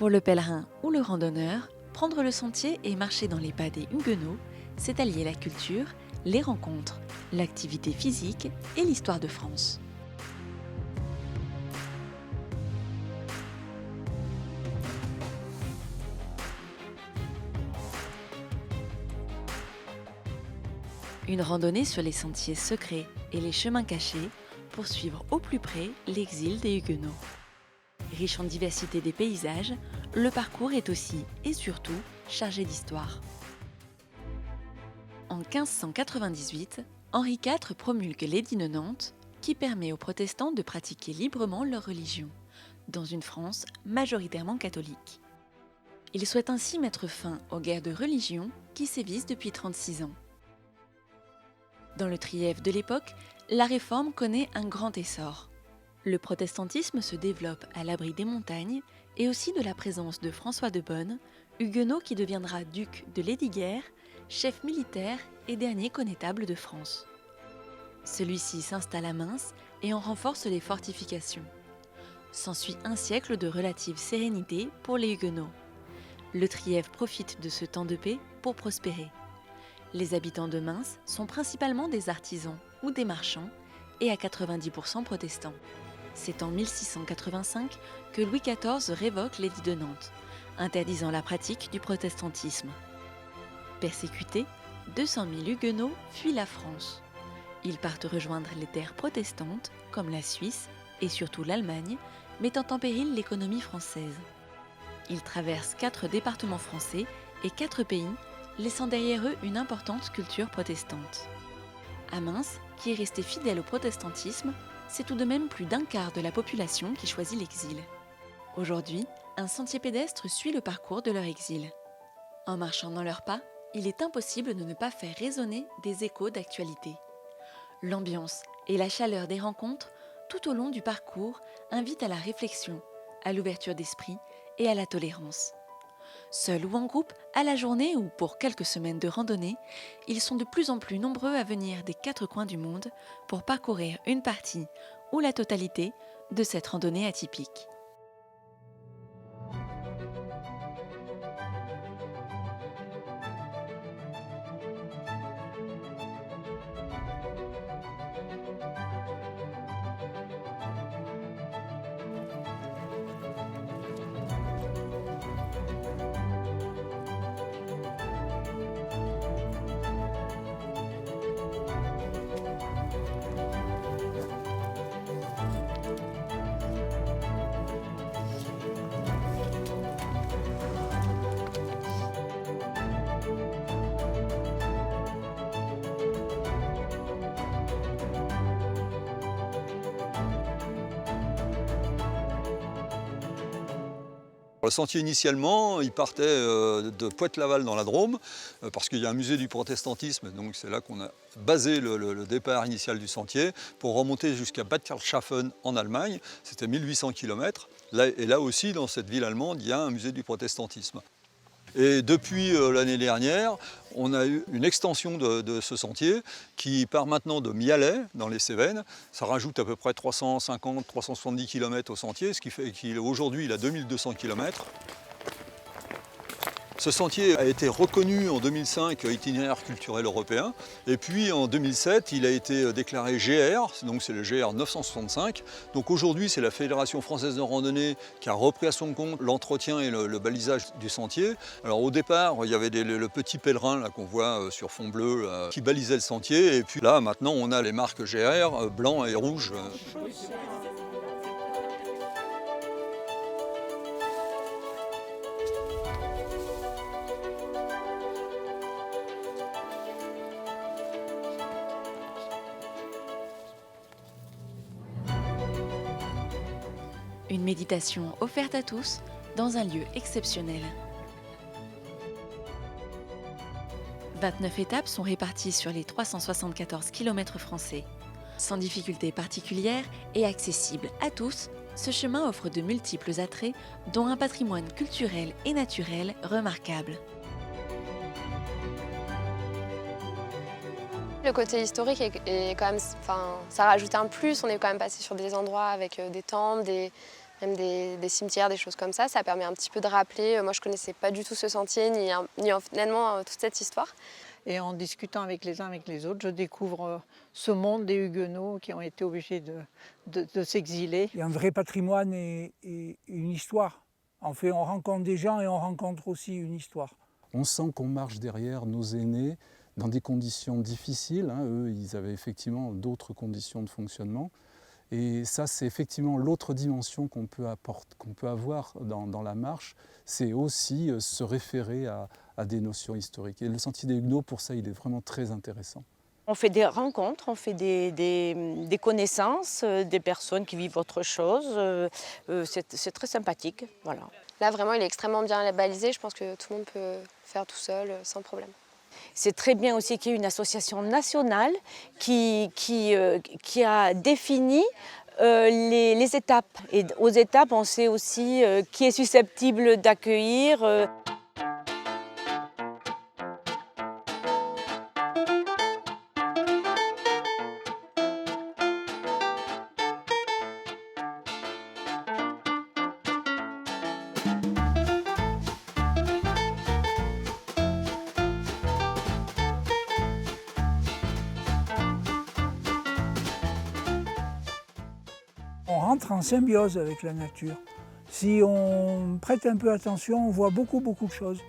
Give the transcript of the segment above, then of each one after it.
Pour le pèlerin ou le randonneur, prendre le sentier et marcher dans les pas des Huguenots, c'est allier la culture, les rencontres, l'activité physique et l'histoire de France. Une randonnée sur les sentiers secrets et les chemins cachés pour suivre au plus près l'exil des Huguenots. Riche en diversité des paysages, le parcours est aussi et surtout chargé d'histoire. En 1598, Henri IV promulgue l'édit de Nantes qui permet aux protestants de pratiquer librement leur religion, dans une France majoritairement catholique. Il souhaite ainsi mettre fin aux guerres de religion qui sévissent depuis 36 ans. Dans le Trièves de l'époque, la réforme connaît un grand essor. Le protestantisme se développe à l'abri des montagnes et aussi de la présence de François de Bonne, huguenot qui deviendra duc de Lesdiguières, chef militaire et dernier connétable de France. Celui-ci s'installe à Mins et en renforce les fortifications. S'ensuit un siècle de relative sérénité pour les huguenots. Le Trièves profite de ce temps de paix pour prospérer. Les habitants de Mins sont principalement des artisans ou des marchands et à 90% protestants. C'est en 1685 que Louis XIV révoque l'édit de Nantes, interdisant la pratique du protestantisme. Persécutés, 200 000 huguenots fuient la France. Ils partent rejoindre les terres protestantes comme la Suisse et surtout l'Allemagne, mettant en péril l'économie française. Ils traversent 4 départements français et 4 pays, laissant derrière eux une importante culture protestante. À Mins, qui est resté fidèle au protestantisme, c'est tout de même plus d'un quart de la population qui choisit l'exil. Aujourd'hui, un sentier pédestre suit le parcours de leur exil. En marchant dans leurs pas, il est impossible de ne pas faire résonner des échos d'actualité. L'ambiance et la chaleur des rencontres tout au long du parcours invitent à la réflexion, à l'ouverture d'esprit et à la tolérance. Seuls ou en groupe, à la journée ou pour quelques semaines de randonnée, ils sont de plus en plus nombreux à venir des 4 coins du monde pour parcourir une partie ou la totalité de cette randonnée atypique. Le sentier initialement, il partait de Pointe-Laval dans la Drôme, parce qu'il y a un musée du protestantisme, donc c'est là qu'on a basé le départ initial du sentier, pour remonter jusqu'à Bad Karlshafen en Allemagne, c'était 1800 km. Et là aussi, dans cette ville allemande, il y a un musée du protestantisme. Et depuis l'année dernière, on a eu une extension de ce sentier qui part maintenant de Mialet, dans les Cévennes. Ça rajoute à peu près 350-370 km au sentier, ce qui fait qu'aujourd'hui il a 2200 km. Ce sentier a été reconnu en 2005 itinéraire culturel européen et puis en 2007 il a été déclaré GR, donc c'est le GR 965. Donc aujourd'hui c'est la Fédération française de randonnée qui a repris à son compte l'entretien et le balisage du sentier. Alors au départ il y avait le petit pèlerin qu'on voit sur fond bleu qui balisait le sentier et puis là maintenant on a les marques GR blanc et rouge. Une méditation offerte à tous dans un lieu exceptionnel. 29 étapes sont réparties sur les 374 km français. Sans difficulté particulière et accessible à tous, ce chemin offre de multiples attraits, dont un patrimoine culturel et naturel remarquable. Le côté historique est quand même, ça rajoute un plus. On est quand même passé sur des endroits avec des temples, même des cimetières, des choses comme ça. Ça permet un petit peu de rappeler. Moi, je ne connaissais pas du tout ce sentier, ni finalement toute cette histoire. Et en discutant avec les uns avec les autres, je découvre ce monde des Huguenots qui ont été obligés de s'exiler. Il y a un vrai patrimoine et une histoire. En fait, on rencontre des gens et on rencontre aussi une histoire. On sent qu'on marche derrière nos aînés dans des conditions difficiles. Eux, ils avaient effectivement d'autres conditions de fonctionnement. Et ça, c'est effectivement l'autre dimension qu'on peut avoir dans la marche, c'est aussi se référer à des notions historiques. Et le Sentier des Huguenots, pour ça, il est vraiment très intéressant. On fait des rencontres, on fait des connaissances, des personnes qui vivent autre chose. C'est très sympathique. Voilà. Là, vraiment, il est extrêmement bien balisé. Je pense que tout le monde peut faire tout seul, sans problème. C'est très bien aussi qu'il y ait une association nationale qui a défini les étapes. Et aux étapes, on sait aussi qui est susceptible d'accueillir. On rentre en symbiose avec la nature. Si on prête un peu attention, on voit beaucoup de choses.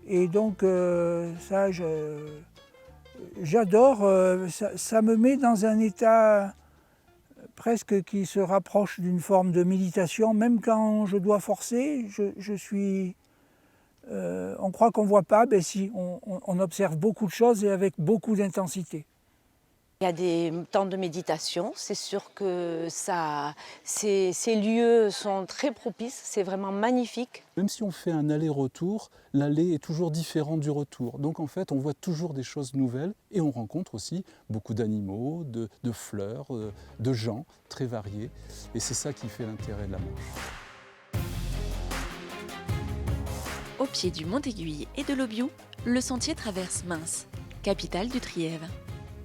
Et donc ça, j'adore. Ça me met dans un état presque qui se rapproche d'une forme de méditation. Même quand je dois forcer, je suis... on croit qu'on ne voit pas, ben si, on observe beaucoup de choses et avec beaucoup d'intensité. Il y a des temps de méditation, c'est sûr que ces lieux sont très propices, c'est vraiment magnifique. Même si on fait un aller-retour, l'aller est toujours différent du retour. Donc en fait, on voit toujours des choses nouvelles et on rencontre aussi beaucoup d'animaux, de fleurs, de gens très variés. Et c'est ça qui fait l'intérêt de la marche. Au pied du Mont Aiguille et de l'Aubiou, le sentier traverse Mins, capitale du Trièves.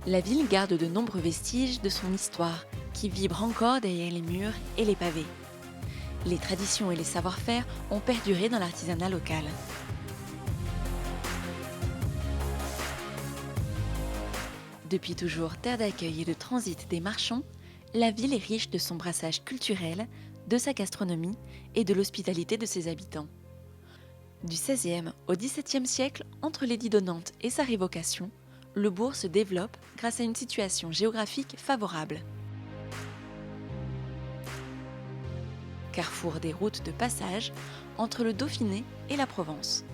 La ville garde de nombreux vestiges de son histoire qui vibrent encore derrière les murs et les pavés. Les traditions et les savoir-faire ont perduré dans l'artisanat local. Depuis toujours terre d'accueil et de transit des marchands, la ville est riche de son brassage culturel, de sa gastronomie et de l'hospitalité de ses habitants. Du XVIe au XVIIe siècle, entre l'édit de Nantes et sa révocation, le bourg se développe grâce à une situation géographique favorable. Carrefour des routes de passage entre le Dauphiné et la Provence.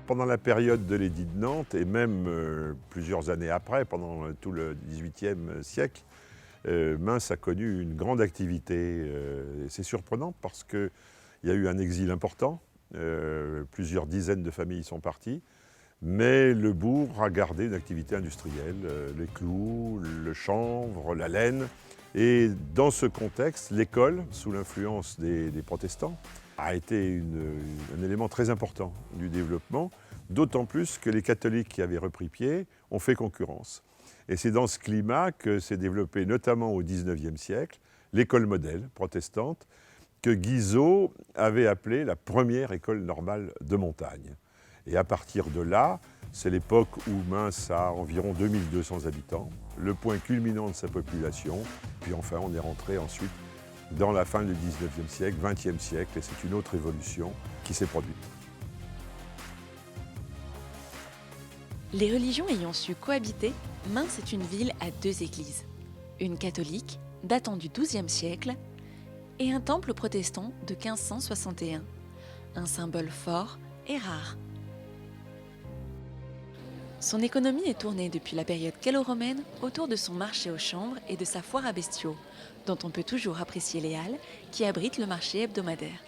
Pendant la période de l'édit de Nantes, et même plusieurs années après, pendant tout le XVIIIe siècle, Mins a connu une grande activité. C'est surprenant parce qu'il y a eu un exil important, plusieurs dizaines de familles sont parties, mais le bourg a gardé une activité industrielle, les clous, le chanvre, la laine. Et dans ce contexte, l'école, sous l'influence des protestants, a été un élément très important du développement, d'autant plus que les catholiques qui avaient repris pied ont fait concurrence. Et c'est dans ce climat que s'est développée, notamment au XIXe siècle, l'école modèle protestante, que Guizot avait appelée la première école normale de montagne. Et à partir de là, c'est l'époque où Mins a environ 2200 habitants, le point culminant de sa population. Puis enfin, on est rentré ensuite dans la fin du XIXe siècle, XXe siècle, et c'est une autre évolution qui s'est produite. Les religions ayant su cohabiter, Mins est une ville à deux églises. Une catholique, datant du XIIe siècle, et un temple protestant de 1561. Un symbole fort et rare. Son économie est tournée depuis la période gallo-romaine autour de son marché aux chanvres et de sa foire à bestiaux, dont on peut toujours apprécier les halles qui abritent le marché hebdomadaire.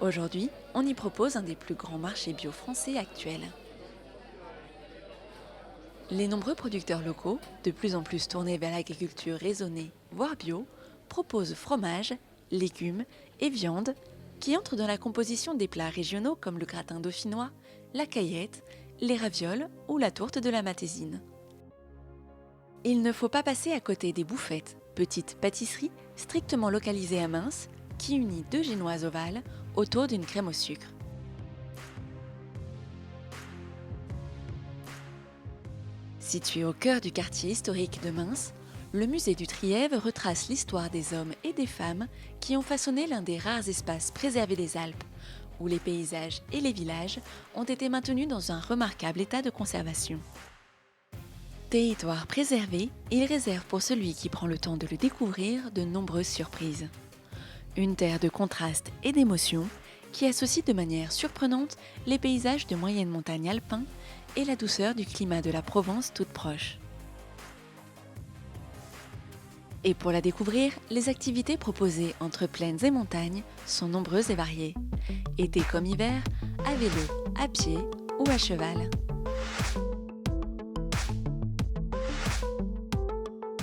Aujourd'hui, on y propose un des plus grands marchés bio français actuels. Les nombreux producteurs locaux, de plus en plus tournés vers l'agriculture raisonnée, voire bio, proposent fromages, légumes et viandes qui entrent dans la composition des plats régionaux comme le gratin dauphinois, la caillette, les ravioles ou la tourte de la Matésine. Il ne faut pas passer à côté des Bouffettes, petites pâtisseries strictement localisées à Mins, qui unit 2 génoises ovales autour d'une crème au sucre. Situé au cœur du quartier historique de Mins, le musée du Trièves retrace l'histoire des hommes et des femmes qui ont façonné l'un des rares espaces préservés des Alpes, où les paysages et les villages ont été maintenus dans un remarquable état de conservation. Territoire préservé, il réserve pour celui qui prend le temps de le découvrir de nombreuses surprises. Une terre de contrastes et d'émotions qui associe de manière surprenante les paysages de moyenne montagne alpins et la douceur du climat de la Provence toute proche. Et pour la découvrir, les activités proposées entre plaines et montagnes sont nombreuses et variées. Été comme hiver, à vélo, à pied ou à cheval.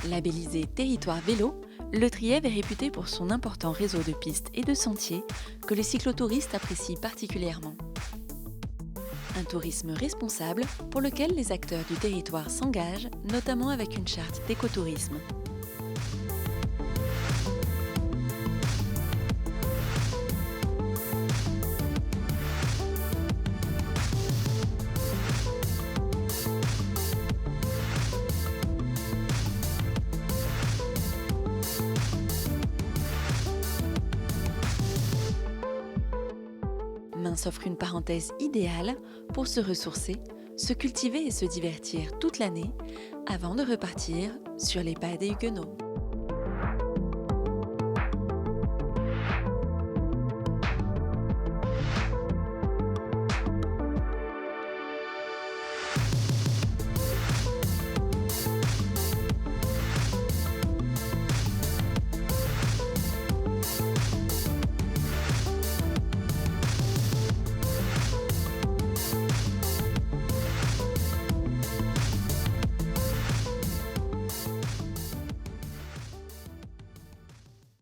Labellisé Territoire Vélo, le Trièves est réputé pour son important réseau de pistes et de sentiers que les cyclotouristes apprécient particulièrement. Un tourisme responsable pour lequel les acteurs du territoire s'engagent, notamment avec une charte d'écotourisme. Mins offre une parenthèse idéale pour se ressourcer, se cultiver et se divertir toute l'année avant de repartir sur les pas des Huguenots.